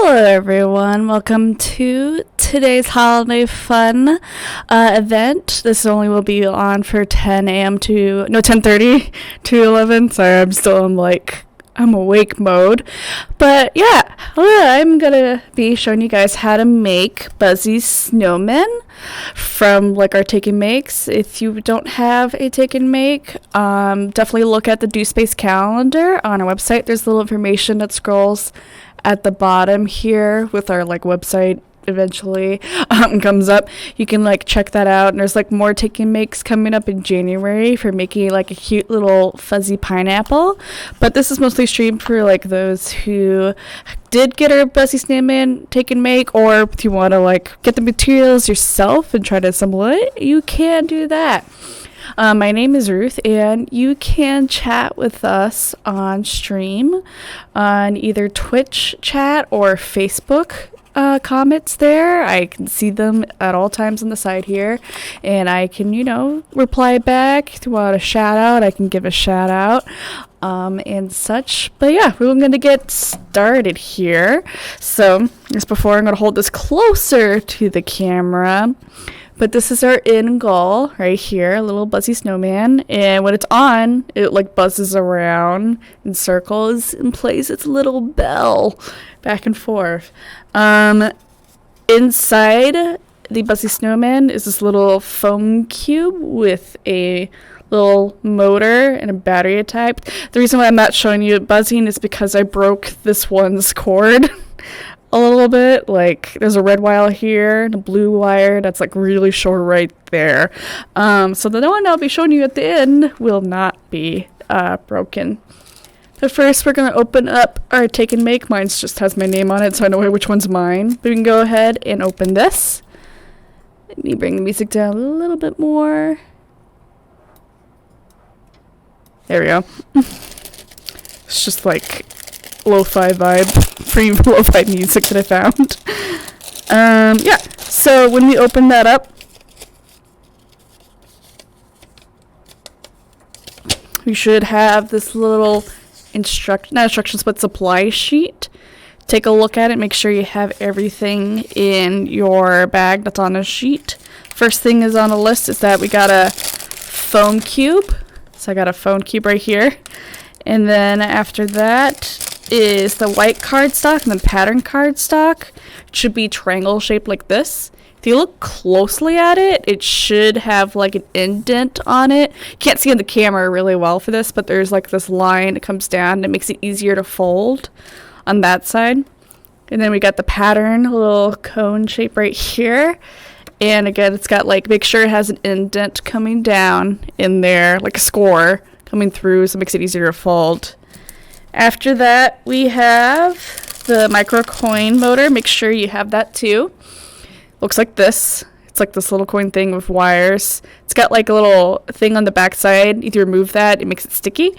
Hello everyone, welcome to today's holiday fun event. This only will be on for 10:30 to 11. Sorry, I'm still in I'm awake mode. But yeah, I'm gonna be showing you guys how to make Buzzy snowmen from our take and makes. If you don't have a take and make, definitely look at the Do Space calendar on our website. There's a little information that scrolls at the bottom here with our website eventually comes up. You can check that out, and there's more take and makes coming up in January for making a cute little fuzzy pineapple. But this is mostly streamed for those who did get our Buzzy snowman take and make, or if you want to get the materials yourself and try to assemble it, you can do that. My name is Ruth, and you can chat with us on stream on either Twitch chat or Facebook comments there. I can see them at all times on the side here, and I can, reply back. If you want a shout out, I can give a shout out and such. But yeah, we're going to get started here. So just before, I'm going to hold this closer to the camera. But this is our end goal right here, a little Buzzy snowman. And when it's on, it buzzes around in circles and plays its little bell back and forth. Inside the Buzzy snowman is this little foam cube with a little motor and a battery type. The reason why I'm not showing you it buzzing is because I broke this one's cord a little bit. There's a red wire here and a blue wire that's really short right there. So the one I'll be showing you at the end will not be broken. But first, we're going to open up our take and make. Mine just has my name on it, so I know which one's mine. But we can go ahead and open this. Let me bring the music down a little bit more. There we go. It's just lo-fi vibe, free lo-fi music that I found. Yeah, so when we open that up, we should have this little not instructions, but supply sheet. Take a look at it, make sure you have everything in your bag that's on the sheet. First thing is on the list is that we got a foam cube. So I got a foam cube right here. And then after that is the white cardstock and the pattern cardstock. It should be triangle shaped like this. If you look closely at it, it should have an indent on it. You can't see on the camera really well for this, but there's this line that comes down that makes it easier to fold on that side. And then we got the pattern, a little cone shape right here. And again, it's got make sure it has an indent coming down in there, a score coming through, so it makes it easier to fold. After that, we have the micro coin motor. Make sure you have that too. Looks like this. It's this little coin thing with wires. It's got a little thing on the back side. If you remove that, it makes it sticky.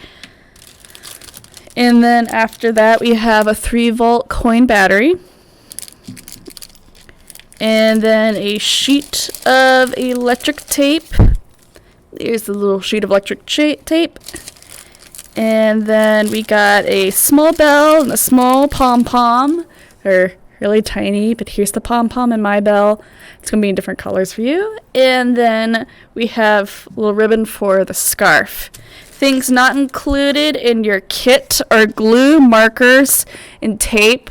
And then after that, we have a 3-volt coin battery. And then a sheet of electric tape. Here's the little sheet of electric tape. And then we got a small bell and a small pom-pom. They're really tiny, but here's the pom-pom and my bell. It's going to be in different colors for you. And then we have a little ribbon for the scarf. Things not included in your kit are glue, markers, and tape.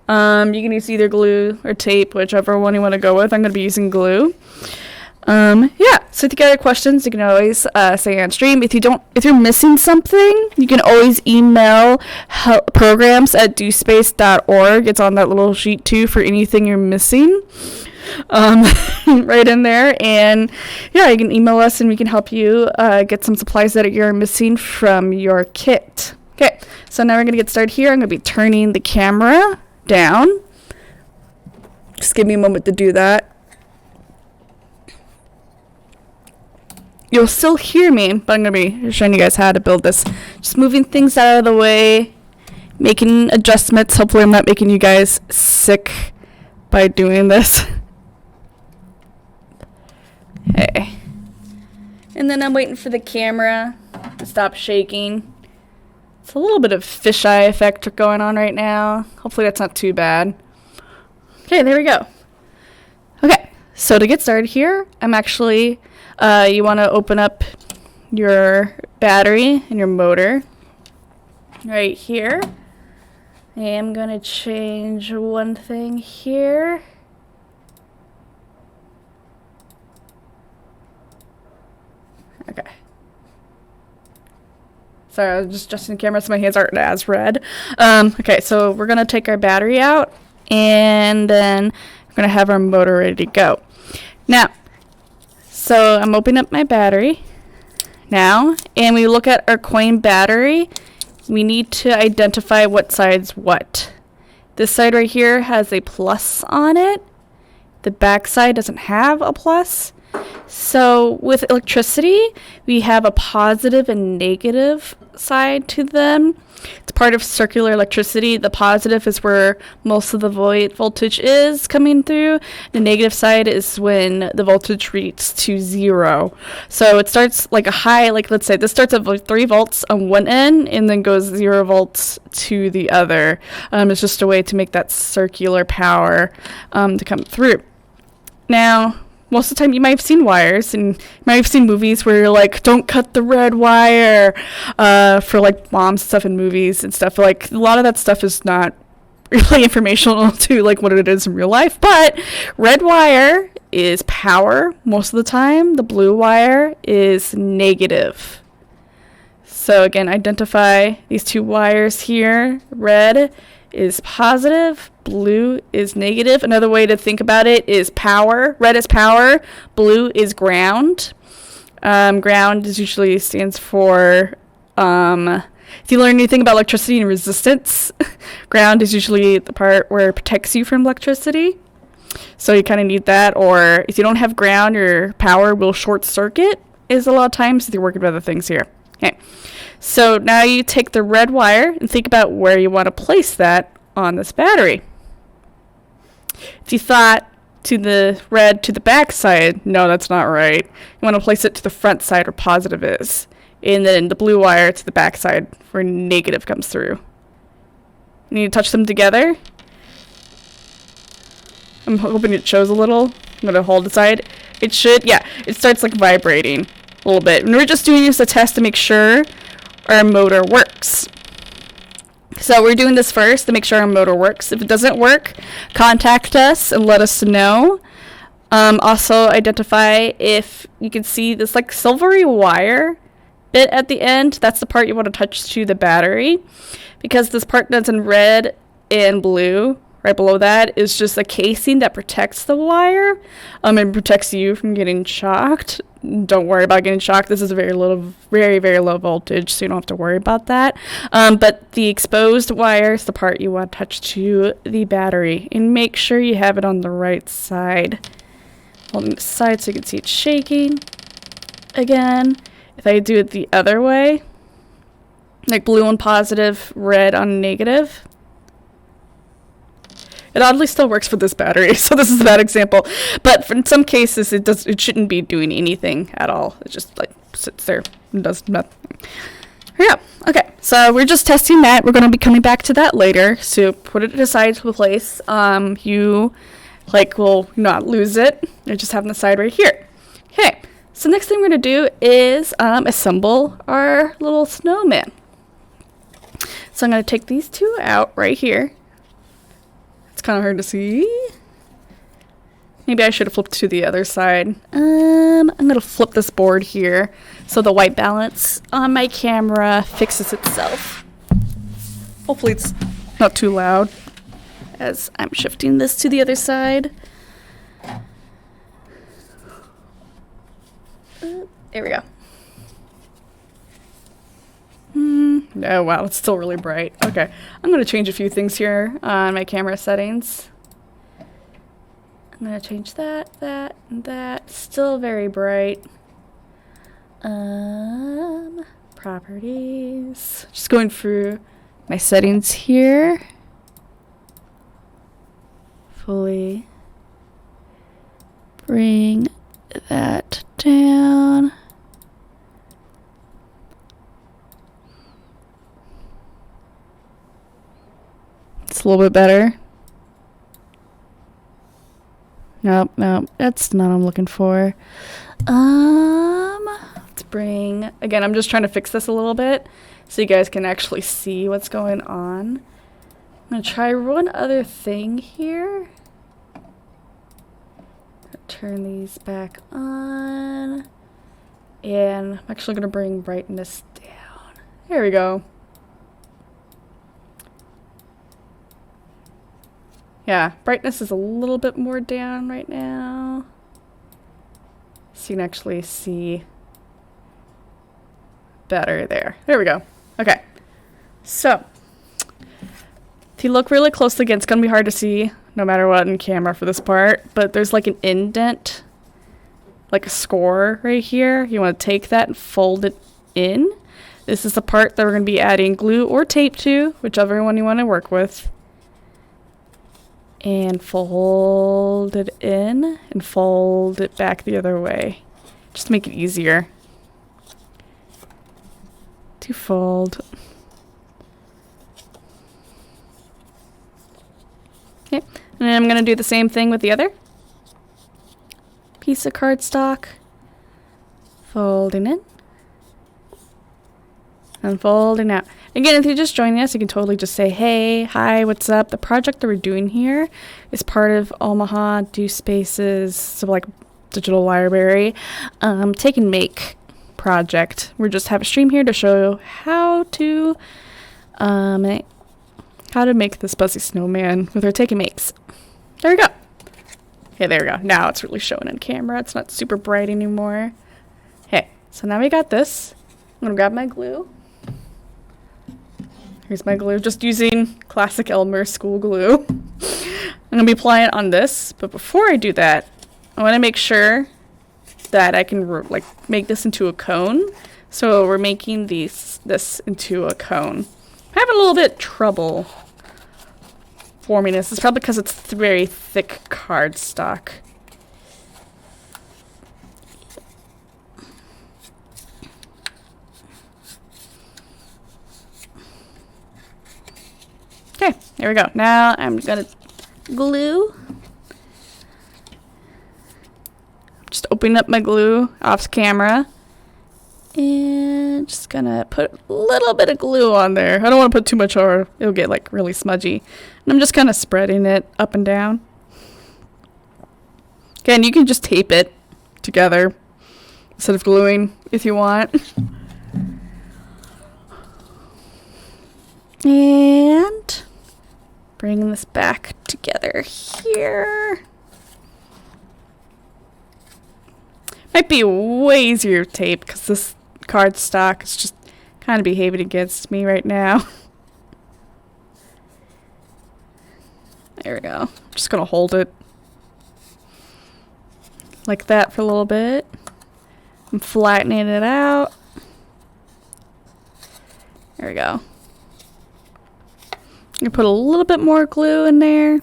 You can use either glue or tape, whichever one you want to go with. I'm going to be using glue. Yeah, so if you got any questions, you can always say on stream. If you're missing something, you can always email programs@dospace.org. It's on that little sheet too for anything you're missing. Right in there. And yeah, you can email us and we can help you get some supplies that you're missing from your kit. Okay, so now we're going to get started here. I'm going to be turning the camera down. Just give me a moment to do that. You'll still hear me, but I'm going to be showing you guys how to build this. Just moving things out of the way, making adjustments. Hopefully I'm not making you guys sick by doing this. Okay. And then I'm waiting for the camera to stop shaking. It's a little bit of fisheye effect going on right now. Hopefully that's not too bad. Okay, there we go. Okay, so to get started here, I'm actually, you want to open up your battery and your motor right here. I am going to change one thing here. Okay. Sorry, I was just adjusting the camera so my hands aren't as red. Okay, so we're going to take our battery out, and then we're going to have our motor ready to go. Now, so I'm opening up my battery now, and we look at our coin battery. We need to identify what side's what. This side right here has a plus on it. The back side doesn't have a plus. So with electricity, we have a positive and negative side to them. It's part of circular electricity. The positive is where most of the voltage is coming through. The negative side is when the voltage reaches to 0. So it starts like a high, like let's say this starts at 3 volts on one end and then goes 0 volts to the other. It's just a way to make that circular power to come through. Now, most of the time you might have seen wires, and you might have seen movies where you're like, don't cut the red wire, for like mom stuff in movies and stuff. Like, a lot of that stuff is not really informational to like what it is in real life, but red wire is power most of the time. The blue wire is negative. So again, identify these two wires here. Red is positive, blue is negative. Another way to think about it is power. Red is power, blue is ground. Ground is usually stands for, if you learn anything about electricity and resistance, ground is usually the part where it protects you from electricity. So you kind of need that, or if you don't have ground, your power will short circuit is a lot of times if you're working with other things here. Okay. So now you take the red wire and think about where you want to place that on this battery. If you thought to the red to the back side, no, that's not right. You want to place it to the front side where positive is. And then the blue wire to the back side where negative comes through. You need to touch them together. I'm hoping it shows a little. I'm going to hold the side. It should, yeah, it starts like vibrating a little bit. And we're just doing this to test to make sure our motor works. So we're doing this first to make sure our motor works. If it doesn't work, contact us and let us know. Also identify if you can see this like silvery wire bit at the end. That's the part you want to touch to the battery, because this part that's in red and blue right below that is just a casing that protects the wire, and protects you from getting shocked. Don't worry about getting shocked. This is a very very low voltage, so you don't have to worry about that. But the exposed wire is the part you want to touch to the battery, and make sure you have it on the right side. Hold the side so you can see it shaking. Again, if I do it the other way, like blue on positive, red on negative, it oddly still works for this battery, so this is a bad example. But in some cases, it shouldn't be doing anything at all. It just like sits there and does nothing. Yeah. Okay. So we're just testing that. We're going to be coming back to that later. So put it aside to a place. You like will not lose it. I just have it on the side right here. Okay. So next thing we're going to do is assemble our little snowman. So I'm going to take these two out right here. It's kind of hard to see. Maybe I should have flipped to the other side. I'm going to flip this board here so the white balance on my camera fixes itself. Hopefully it's not too loud as I'm shifting this to the other side. There we go. Oh, wow, it's still really bright. Okay, I'm going to change a few things here on my camera settings. I'm going to change that, and that. Still very bright. Properties. Just going through my settings here. Fully bring that down. It's a little bit better. Nope, nope, that's not what I'm looking for. Let's bring, again, I'm just trying to fix this a little bit so you guys can actually see what's going on. I'm gonna try one other thing here. Turn these back on. And I'm actually gonna bring brightness down. There we go. Yeah, brightness is a little bit more down right now. So you can actually see better there. There we go. Okay. So, if you look really closely again, it's going to be hard to see no matter what in camera for this part. But there's like an indent, like a score right here. You want to take that and fold it in. This is the part that we're going to be adding glue or tape to, whichever one you want to work with. And fold it in and fold it back the other way, just to make it easier to fold. Okay, and then I'm gonna do the same thing with the other piece of cardstock. Folding in and folding out. Again, if you're just joining us, you can totally just say, hey, hi, what's up? The project that we're doing here is part of Omaha Do Space's, so like digital library, take and make project. We just have a stream here to show how to make this Buzzy snowman with our take and makes. There we go. Okay, there we go. Now it's really showing on camera. It's not super bright anymore. Okay, so now we got this. I'm gonna grab my glue. Here's my glue, just using classic Elmer school glue. I'm going to be applying it on this, but before I do that, I want to make sure that I can make this into a cone. So we're making this into a cone. I'm having a little bit trouble forming this. It's probably because it's very thick cardstock. Okay, there we go. Now I'm gonna glue. Just opening up my glue off camera. And just gonna put a little bit of glue on there. I don't want to put too much or it'll get like really smudgy. And I'm just kind of spreading it up and down. Again, you can just tape it together instead of gluing if you want. And bring this back together here. Might be way easier to tape because this cardstock is just kind of behaving against me right now. There we go. I'm just going to hold it like that for a little bit. I'm flattening it out. There we go. I'm going to put a little bit more glue in there.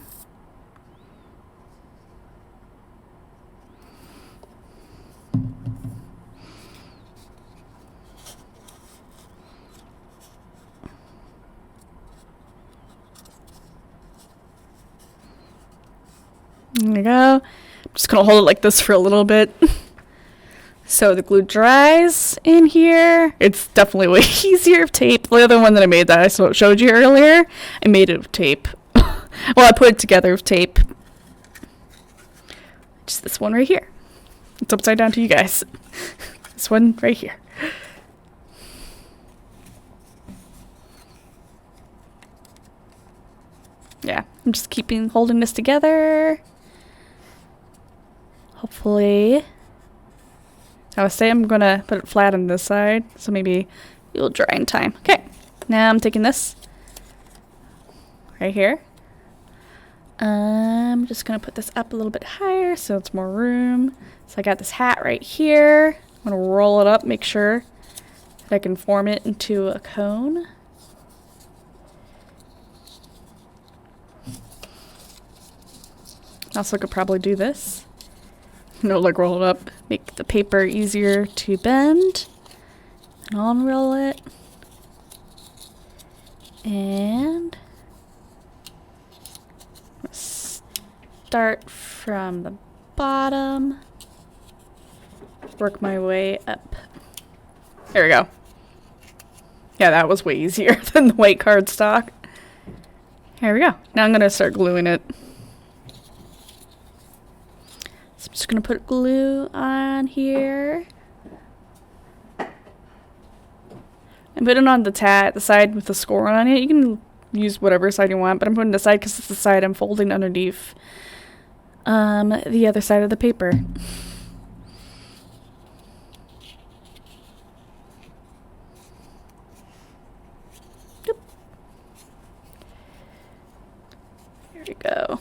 There we go. I'm just going to hold it like this for a little bit. So the glue dries in here. It's definitely way easier of tape. The other one that I made that I showed you earlier, I made it of tape. Well, I put it together with tape. Just this one right here. It's upside down to you guys. This one right here. Yeah, I'm just holding this together. Hopefully, I would say I'm gonna put it flat on this side, so maybe it'll dry in time. Okay, now I'm taking this right here. I'm just gonna put this up a little bit higher so it's more room. So I got this hat right here. I'm gonna roll it up, make sure that I can form it into a cone. Also could probably do this. Like roll it up, make the paper easier to bend. And unroll it. And start from the bottom. Work my way up. There we go. Yeah, that was way easier than the white cardstock. Here we go. Now I'm going to start gluing it. So I'm just going to put glue on here. I'm putting on the side with the score on it. You can use whatever side you want, but I'm putting the side because it's the side I'm folding underneath the other side of the paper. Yep. There we go.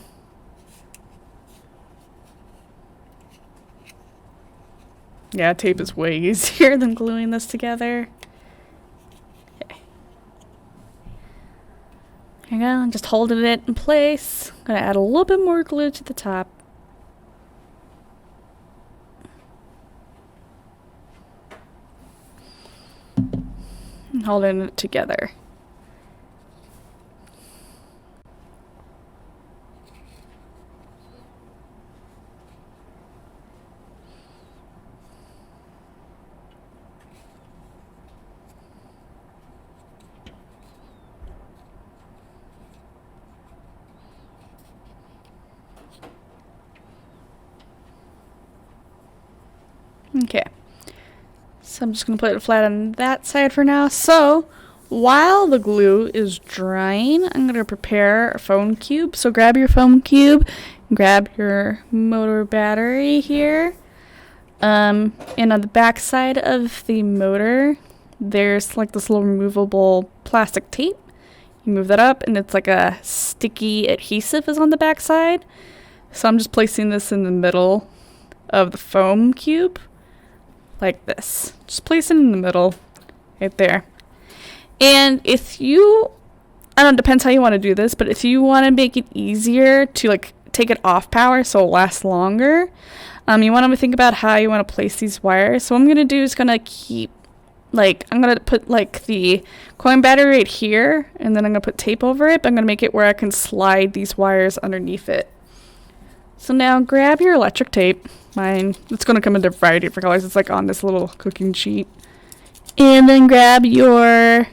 Yeah, tape is way easier than gluing this together. There you go, I'm just holding it in place. I'm gonna add a little bit more glue to the top. And holding it together. Okay, so I'm just going to put it flat on that side for now. So while the glue is drying, I'm going to prepare a foam cube. So grab your foam cube, grab your motor battery here. And on the back side of the motor, there's like this little removable plastic tape. You move that up and it's like a sticky adhesive is on the back side. So I'm just placing this in the middle of the foam cube. Like this. Just place it in the middle. Right there. And if you, I don't know, depends how you want to do this, but if you want to make it easier to like take it off power so it'll last longer, you want to think about how you want to place these wires. So what I'm going to do is going to keep, like, I'm going to put like the coin battery right here, and then I'm going to put tape over it, but I'm going to make it where I can slide these wires underneath it. So now grab your electric tape. Mine, it's going to come in a variety of different colors. It's like on this little cooking sheet. And then grab your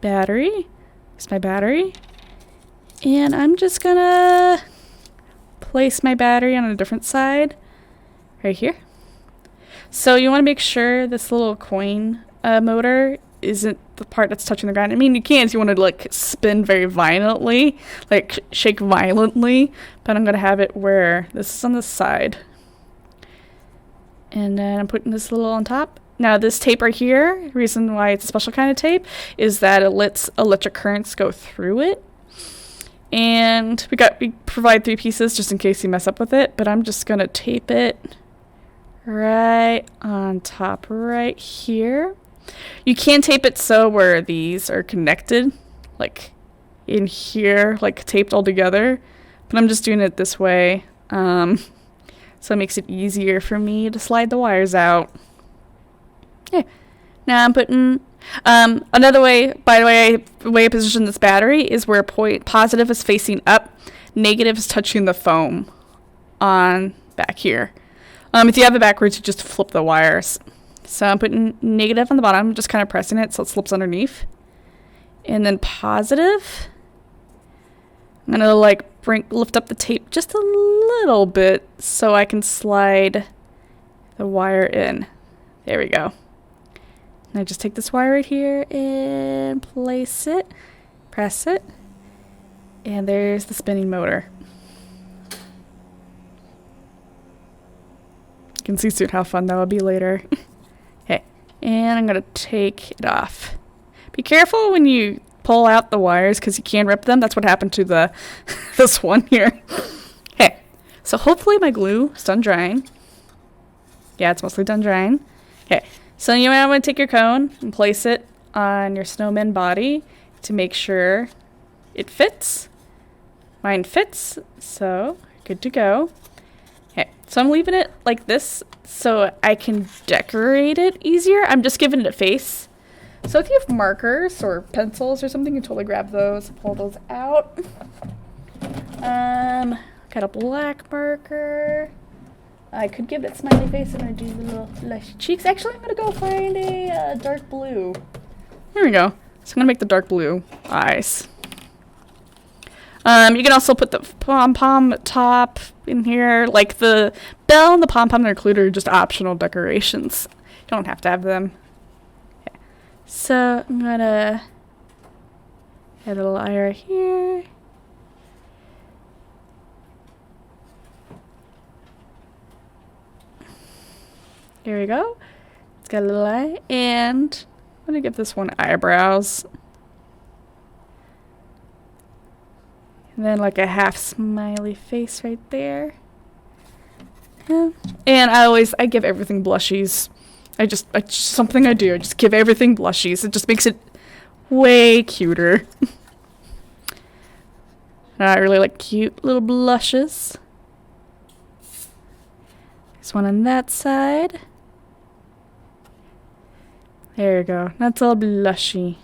battery. Here's my battery. And I'm just going to place my battery on a different side. Right here. So you want to make sure this little coin motor isn't the part that's touching the ground. I mean, you can if you want to like spin very violently, like shake violently, but I'm going to have it where this is on the side. And then I'm putting this little on top. Now this tape right here, the reason why it's a special kind of tape is that it lets electric currents go through it. And we provide 3 pieces just in case you mess up with it, but I'm just going to tape it right on top right here. You can tape it so where these are connected, like in here, like taped all together, but I'm just doing it this way. So it makes it easier for me to slide the wires out. Okay. Now I'm putting, another way, by the way, I position this battery is where positive is facing up, negative is touching the foam on back here. If you have it backwards, you just flip the wires. So I'm putting negative on the bottom, just kind of pressing it so it slips underneath. And then positive, I'm going to like lift up the tape just a little bit so I can slide the wire in. There we go. And I just take this wire right here and place it, press it, and there's the spinning motor. You can see soon how fun that will be later. Okay, and I'm going to take it off. Be careful when you pull out the wires because you can rip them. That's what happened to the this one here. Okay, so hopefully my glue is done drying. Yeah, it's mostly done drying. Okay, so you might want to take your cone and place it on your snowman body to make sure it fits. Mine fits, so good to go. Okay, so I'm leaving it like this so I can decorate it easier. I'm just giving it a face. So if you have markers or pencils or something, you can totally grab those, pull those out. Got a black marker. I could give it smiley face and I do the little blushy cheeks. Actually, I'm gonna go find a dark blue. There we go. So I'm gonna make the dark blue eyes. You can also put the pom-pom top in here. Like the bell and the pom-pom are included are just optional decorations. You don't have to have them. Okay. So I'm gonna add a little eye right here. Here we go. It's got a little eye. And I'm gonna give this one eyebrows. And then like a half smiley face right there. Yeah. And I give everything blushies. It's just something I do. I just give everything blushies. It just makes it way cuter. And I really like cute little blushes. There's one on that side. There you go. That's all blushy.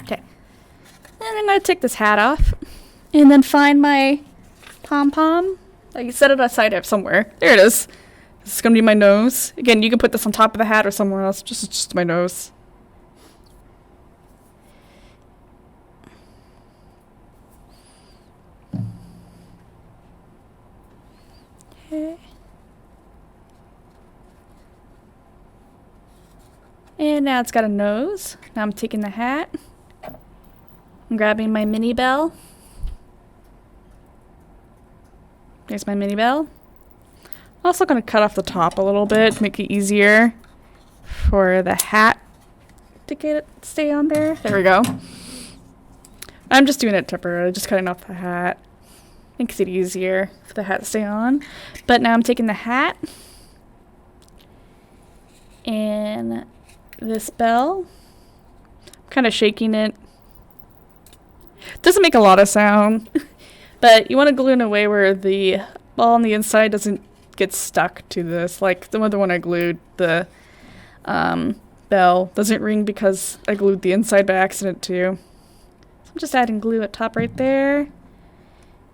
Okay. And I'm going to take this hat off. And then find my pom-pom. Like, set it aside up somewhere. There it is. This is going to be my nose. Again, you can put this on top of the hat or somewhere else. Just my nose. Okay. And now it's got a nose. Now I'm taking the hat. I'm grabbing my mini bell. There's my mini bell. Also going to cut off the top a little bit to make it easier for the hat to stay on there. There we go. I'm just doing it temporarily, just cutting off the hat. Makes it easier for the hat to stay on. But now I'm taking the hat and this bell. I'm kind of shaking it. Doesn't make a lot of sound, but you want to glue in a way where the ball on the inside doesn't get stuck to this. Like the other one I glued, the bell doesn't ring because I glued the inside by accident too. So I'm just adding glue at top right there.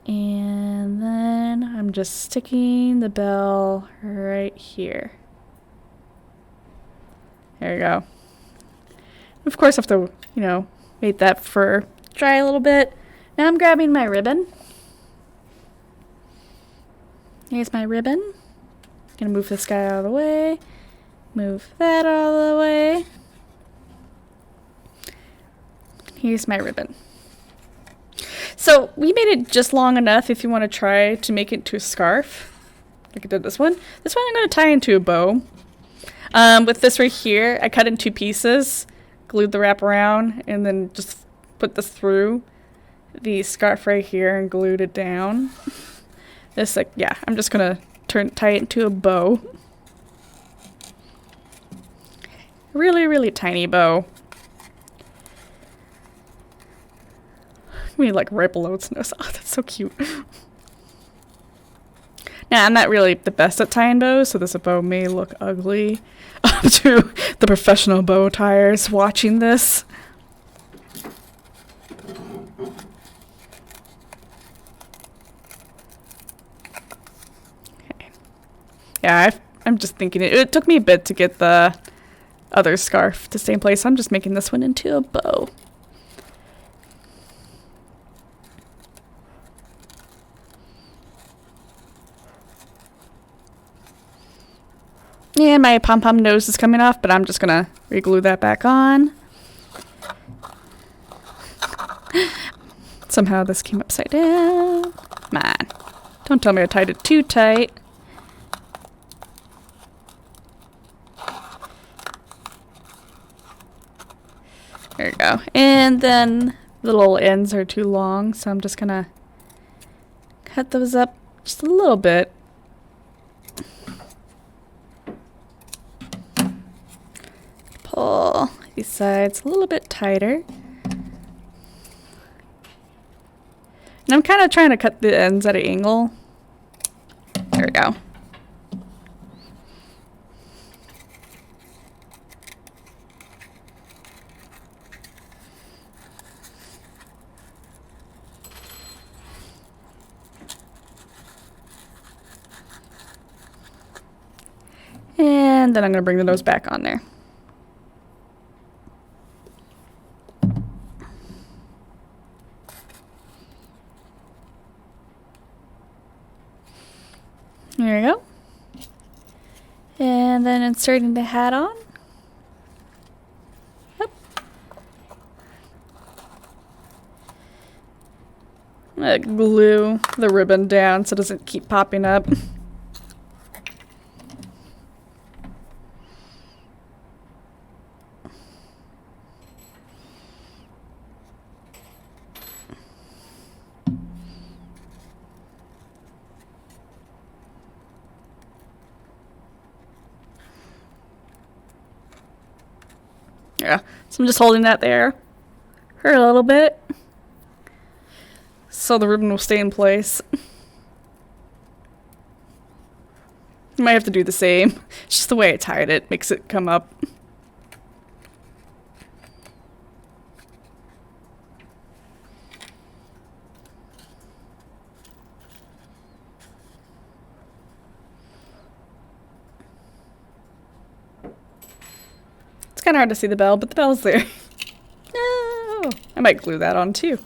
And then I'm just sticking the bell right here. There you go. Of course, I have to, wait that for dry a little bit. Now I'm grabbing my ribbon. Here's my ribbon. Gonna move this guy out of the way. Move that out of the way. Here's my ribbon. So we made it just long enough if you want to try to make it into a scarf. Like I did this one. This one I'm going to tie into a bow. With this right here, I cut in 2 pieces, glued the wrap around, and then just put this through the scarf right here and glued it down. This, I'm just going to tie it into a bow. Really, really tiny bow. Like right below its nose. Oh, that's so cute. Now, I'm not really the best at tying bows, so this bow may look ugly to the professional bow tiers watching this. Okay. Yeah, I'm just thinking it took me a bit to get the other scarf to stay in place. So I'm just making this one into a bow. And my pom-pom nose is coming off, but I'm just gonna re-glue that back on. Somehow this came upside down. Come on. Don't tell me I tied it too tight. There you go. And then the little ends are too long, so I'm just gonna cut those up just a little bit. Pull these sides a little bit tighter. And I'm kind of trying to cut the ends at an angle. There we go. And then I'm going to bring the nose back on there. There we go. And then inserting the hat on. Yep. I'm gonna glue the ribbon down so it doesn't keep popping up. Yeah, so I'm just holding that there for a little bit so the ribbon will stay in place. You might have to do the same. It's just the way I tied it makes it come up. It's kind of hard to see the bell, but the bell's there. No! I might glue that on too.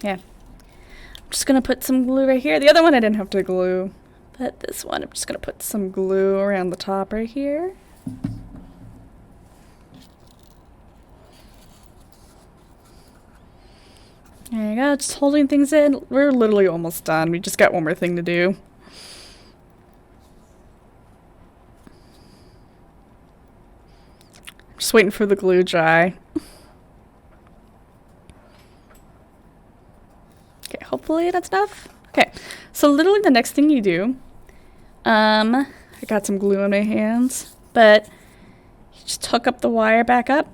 Yeah. I'm just going to put some glue right here. The other one I didn't have to glue, but this one I'm just going to put some glue around the top right here. There you go, just holding things in. We're literally almost done. We just got one more thing to do. Just waiting for the glue dry. Okay, hopefully that's enough. Okay, so literally the next thing you do, I got some glue on my hands, but you just hook up the wire back up.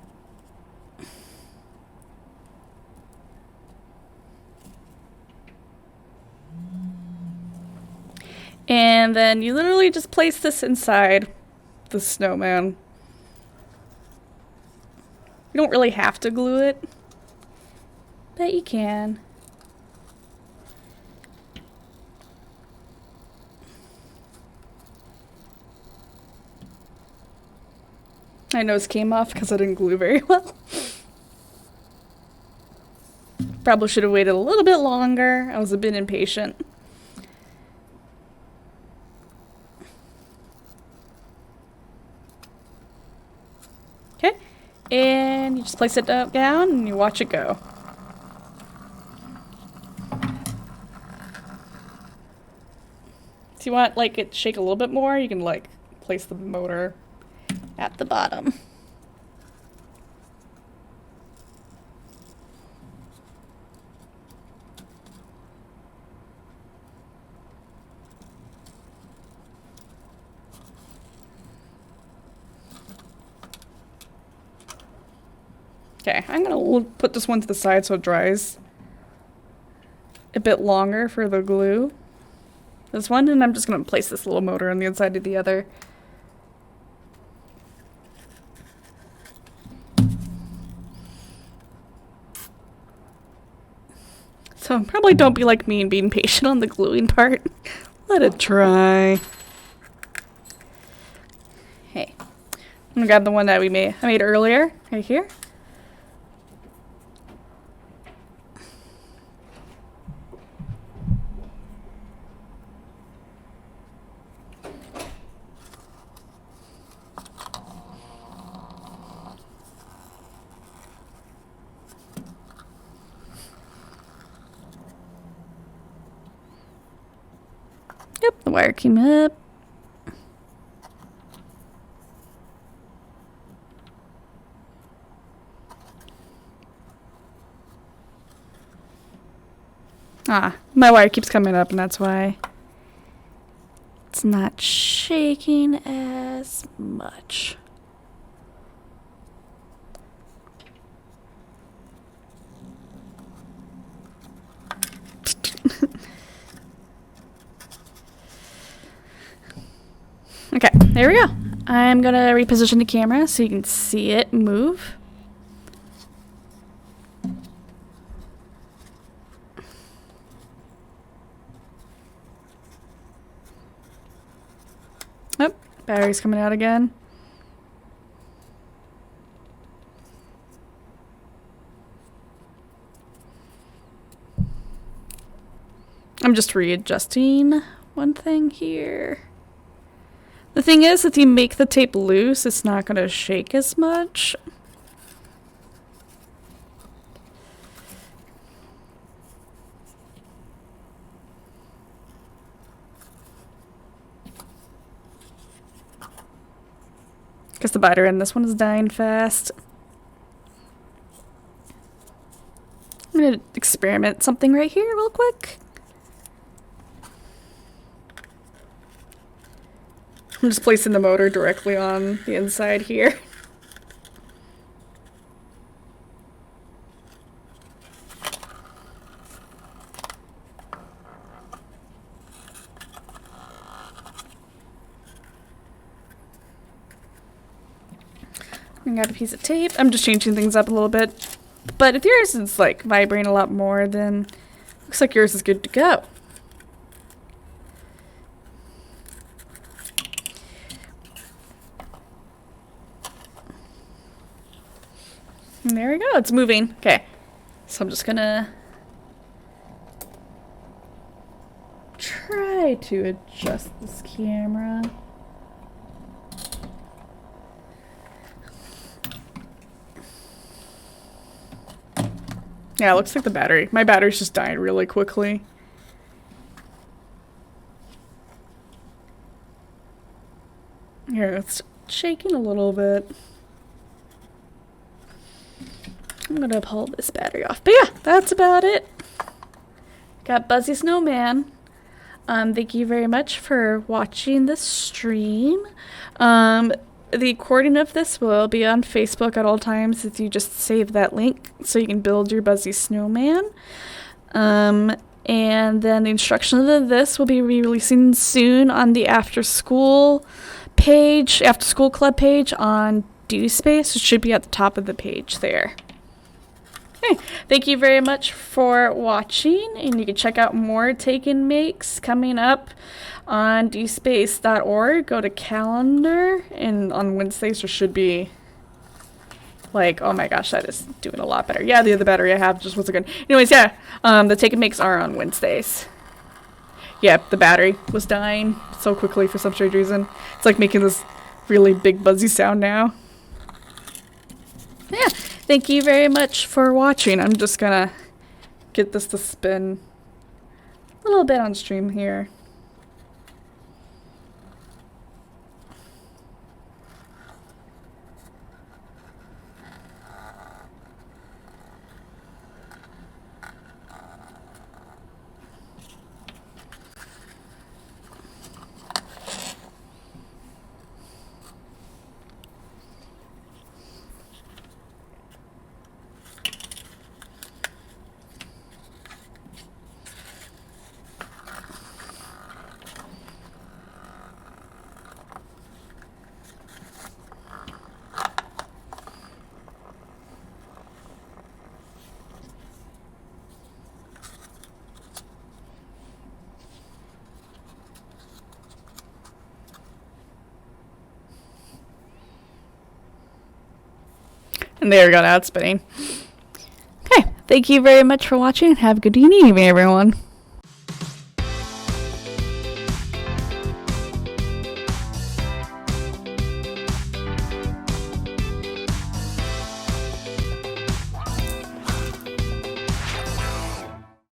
And then you literally just place this inside the snowman. You don't really have to glue it, but you can. My nose came off because I didn't glue very well. Probably should have waited a little bit longer. I was a bit impatient. Okay, and you just place it down and you watch it go. So you want like it to shake a little bit more, you can like place the motor at the bottom. Okay, I'm gonna put this one to the side so it dries a bit longer for the glue. This one, and I'm just gonna place this little motor on the inside of the other. So probably don't be like me and being patient on the gluing part. Let it dry. Hey, I'm gonna grab the one that I made earlier, right here. Yep, the wire came up. Ah, my wire keeps coming up and that's why it's not shaking as much. Okay, there we go. I'm gonna reposition the camera so you can see it move. Oh, Battery's coming out again. I'm just readjusting one thing here. The thing is, if you make the tape loose, it's not going to shake as much. Because the battery in this one is dying fast. I'm going to experiment something right here real quick. I'm just placing the motor directly on the inside here. I got a piece of tape. I'm just changing things up a little bit. But if yours is like vibrating a lot more, then looks like yours is good to go. And there we go, it's moving. Okay, so I'm just gonna try to adjust this camera. Yeah, it looks like my battery's just dying really quickly. Here, it's shaking a little bit. I'm gonna pull this battery off. But yeah, that's about it. Got Buzzy Snowman. Thank you very much for watching this stream. The recording of this will be on Facebook at all times if you just save that link so you can build your Buzzy Snowman. And then the instructions of this will be releasing soon on the after school club page on DoSpace. It should be at the top of the page there. Okay, thank you very much for watching, and you can check out more Take and Makes coming up on dspace.org. Go to calendar, and on Wednesdays there should be like, oh my gosh, that is doing a lot better. Yeah, the other battery I have just wasn't good. Anyways, yeah, the Take and Makes are on Wednesdays. Yeah, the battery was dying so quickly for some strange reason. It's like making this really big buzzy sound now. Yeah, thank you very much for watching. I'm just gonna get this to spin a little bit on stream here. And there we go, now it's spinning. Okay, thank you very much for watching, and have a good evening, everyone.